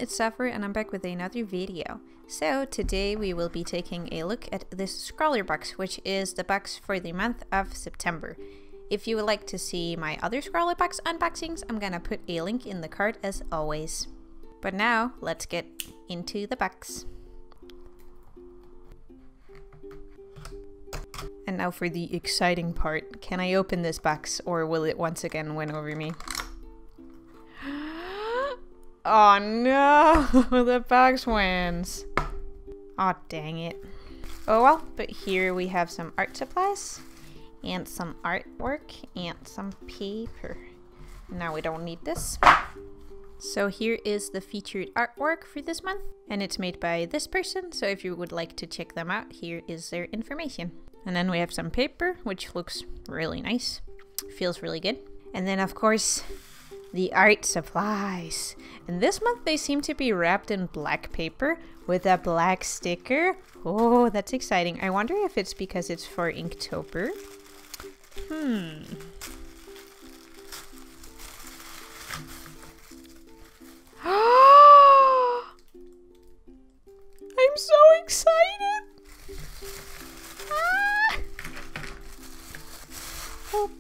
it's Zzoffer and I'm back with another video. So today we will be taking a look at this SCRAWLR box, which is the box for the month of September. If you would like to see my other SCRAWLR box unboxings, I'm gonna put a link in the card as always. But now, let's get into the box. And now for the exciting part. Can I open this box or will it once again win over me? Oh no, the box wins. Oh dang it. Oh well, but here we have some art supplies and some artwork and some paper. Now we don't need this. So here is the featured artwork for this month, and it's made by this person, so if you would like to check them out, here is their information. And then we have some paper, which looks really nice. Feels really good. And then of course, the art supplies. And this month they seem to be wrapped in black paper with a black sticker. Oh, that's exciting. I wonder if it's because it's for Inktober. I'm so excited! Ah! Oh.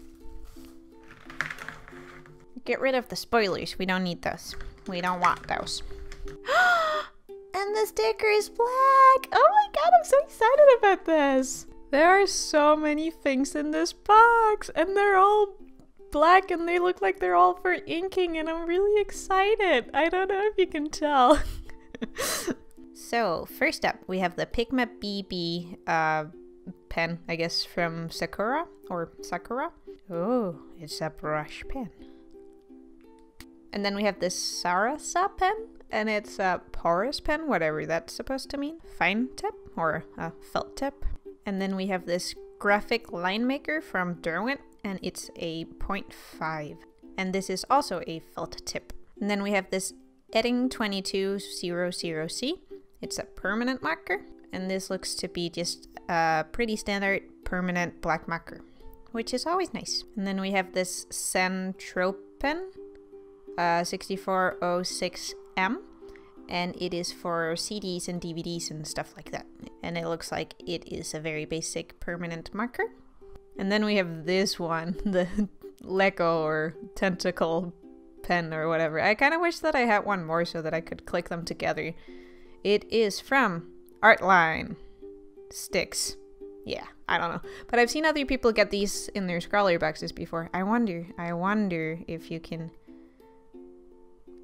Get rid of the spoilers. We don't need those. We don't want those. And the sticker is black! Oh my god, I'm so excited about this! There are so many things in this box, and they're all black, and they look like they're all for inking, and I'm really excited. I don't know if you can tell. So, first up, we have the Pigma BB pen, I guess, from Sakura, or Sakura. Oh, it's a brush pen. And then we have this Sarasa pen, and it's a porous pen, whatever that's supposed to mean. Fine tip, or a felt tip. And then we have this graphic line maker from Derwent, and it's a 0.5. And this is also a felt tip. And then we have this Edding 2200C. It's a permanent marker, and this looks to be just a pretty standard permanent black marker, which is always nice. And then we have this Centropen 6406M, and it is for CDs and DVDs and stuff like that. And it looks like it is a very basic permanent marker. And then we have this one, the Lego or tentacle pen or whatever. I kind of wish that I had one more so that I could click them together. It is from Artline Sticks. Yeah, I don't know. But I've seen other people get these in their SCRAWLR boxes before. I wonder if you can...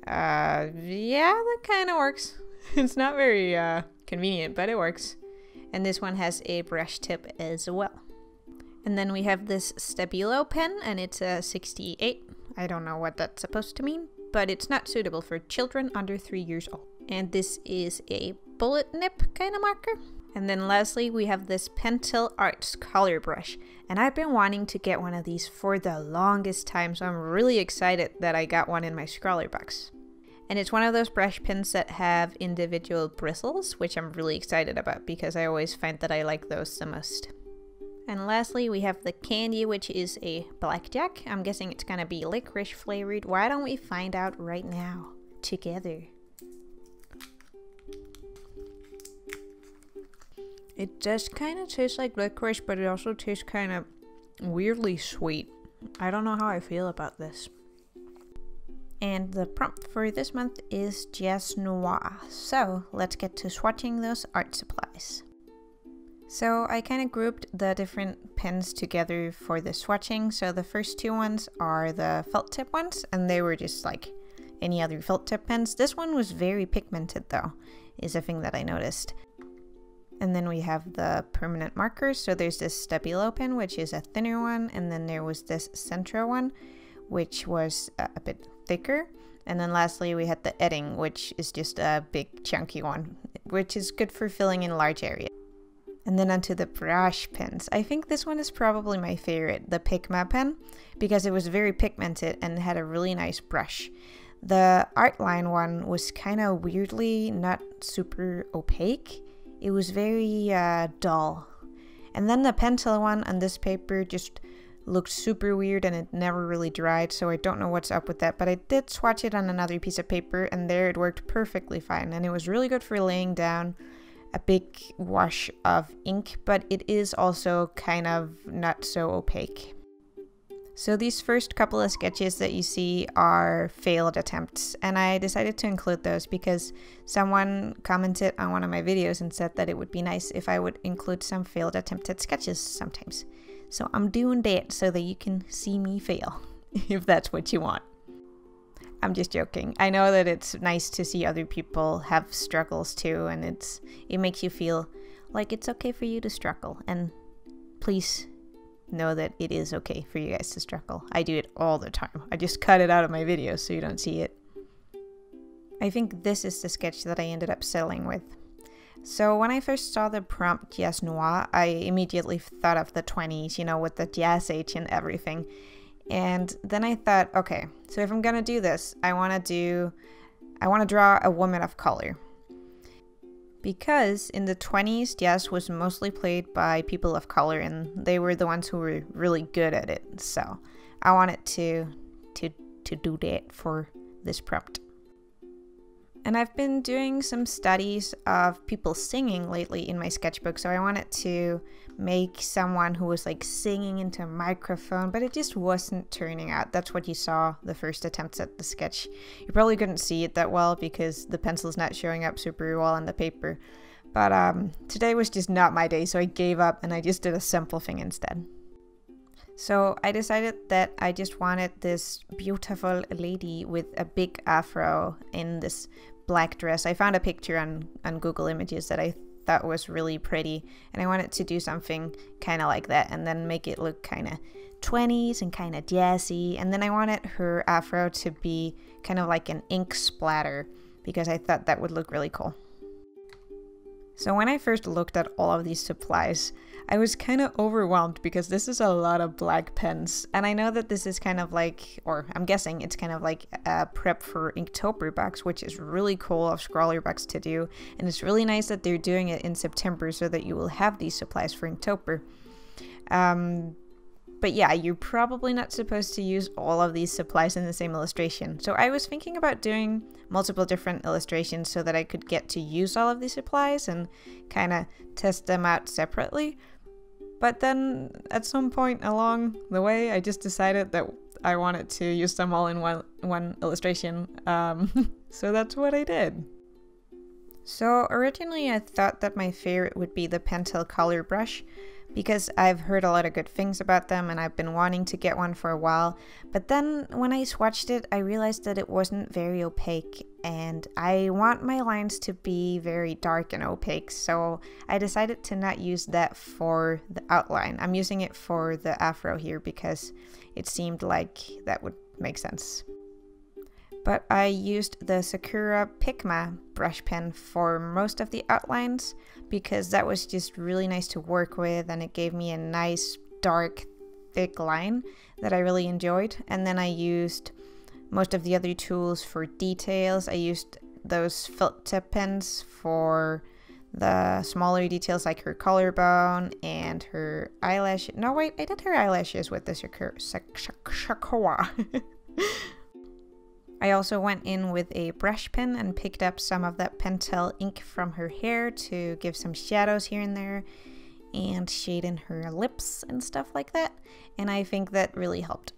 yeah, that kind of works. It's not very convenient, but it works. And this one has a brush tip as well. And then we have this Stabilo pen, and it's a 68. I don't know what that's supposed to mean, but it's not suitable for children under 3 years old. And this is a bullet nip kind of marker. And then lastly, we have this Pentel Arts color brush. And I've been wanting to get one of these for the longest time, so I'm really excited that I got one in my SCRAWLR box. And it's one of those brush pens that have individual bristles, which I'm really excited about because I always find that I like those the most. And lastly, we have the candy, which is a blackjack. I'm guessing it's gonna be licorice flavored. Why don't we find out right now together? It does kind of taste like licorice, but it also tastes kind of weirdly sweet. I don't know how I feel about this. And the prompt for this month is Jazz Noir. So let's get to swatching those art supplies. So I kind of grouped the different pens together for the swatching. So the first two ones are the felt tip ones, and they were just like any other felt tip pens. This one was very pigmented though, is a thing that I noticed. And then we have the permanent markers. So there's this Stabilo pen, which is a thinner one. And then there was this Centro one, which was a bit thicker. And then lastly, we had the Edding, which is just a big chunky one, which is good for filling in large areas. And then onto the brush pens. I think this one is probably my favorite, the Pigma pen, because it was very pigmented and had a really nice brush. The Artline one was kind of weirdly not super opaque. It was very dull. And then the Pentel one on this paper just looked super weird and it never really dried, so I don't know what's up with that, but I did swatch it on another piece of paper and there it worked perfectly fine, and it was really good for laying down a big wash of ink, but it is also kind of not so opaque. So these first couple of sketches that you see are failed attempts, and I decided to include those because someone commented on one of my videos and said that it would be nice if I would include some failed attempted sketches sometimes. So I'm doing that so that you can see me fail, if that's what you want. I'm just joking. I know that it's nice to see other people have struggles too, and it makes you feel like it's okay for you to struggle. And please know that it is okay for you guys to struggle. I do it all the time. I just cut it out of my videos so you don't see it. I think this is the sketch that I ended up settling with. So when I first saw the prompt Jazz Noir, I immediately thought of the 20s, you know, with the jazz age and everything. And then I thought, okay, so if I'm gonna do this, I want to draw a woman of color. Because in the 20s, jazz was mostly played by people of color and they were the ones who were really good at it. So I wanted to do that for this prompt. And I've been doing some studies of people singing lately in my sketchbook, so I wanted to make someone who was like singing into a microphone, but it just wasn't turning out. That's what you saw the first attempts at the sketch. You probably couldn't see it that well because the pencil's not showing up super well on the paper. But today was just not my day, so I gave up and I just did a simple thing instead. So I decided that I just wanted this beautiful lady with a big afro in this black dress. I found a picture on Google Images that I thought was really pretty, and I wanted to do something kind of like that and then make it look kind of 20s and kind of jazzy. And then I wanted her afro to be kind of like an ink splatter because I thought that would look really cool. So when I first looked at all of these supplies, I was kind of overwhelmed because this is a lot of black pens. And I know that this is kind of like, or I'm guessing it's kind of like a prep for Inktober box, which is really cool of SCRAWLR box to do. And it's really nice that they're doing it in September so that you will have these supplies for Inktober. But yeah, you're probably not supposed to use all of these supplies in the same illustration. So I was thinking about doing multiple different illustrations so that I could get to use all of these supplies and kind of test them out separately. But then at some point along the way, I just decided that I wanted to use them all in one illustration. So that's what I did. So originally I thought that my favorite would be the Pentel color brush, because I've heard a lot of good things about them and I've been wanting to get one for a while. But then when I swatched it, I realized that it wasn't very opaque and I want my lines to be very dark and opaque, so I decided to not use that for the outline. I'm using it for the afro here because it seemed like that would make sense. But I used the Sakura Pigma brush pen for most of the outlines because that was just really nice to work with and it gave me a nice dark thick line that I really enjoyed. And then I used most of the other tools for details. I used those felt tip pens for the smaller details like her collarbone and her eyelash. No wait, I did her eyelashes with the Sakura. I also went in with a brush pen and picked up some of that Pentel ink from her hair to give some shadows here and there and shade in her lips and stuff like that. And I think that really helped.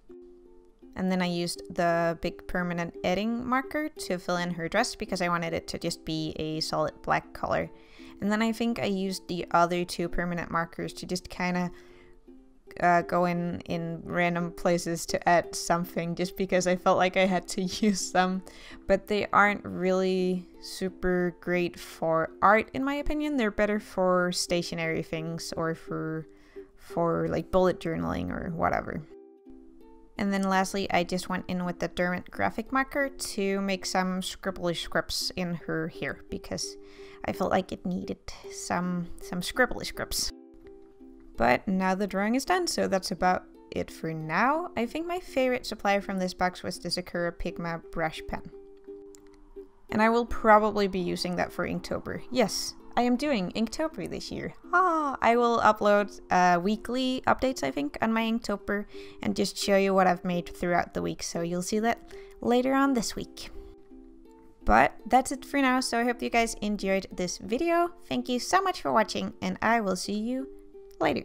And then I used the big permanent edging marker to fill in her dress because I wanted it to just be a solid black color. And then I think I used the other two permanent markers to just kind of go in random places to add something just because I felt like I had to use them, but they aren't really super great for art in my opinion. They're better for stationary things or for like bullet journaling or whatever. And then lastly, I just went in with the Derwent graphic marker to make some scribbly scripts in her hair because I felt like it needed some scribbly scripts. But now the drawing is done, so that's about it for now. I think my favorite supply from this box was the Sakura Pigma brush pen. And I will probably be using that for Inktober. Yes, I am doing Inktober this year. I will upload weekly updates, I think, on my Inktober and just show you what I've made throughout the week. So you'll see that later on this week. But that's it for now. So I hope you guys enjoyed this video. Thank you so much for watching and I will see you later.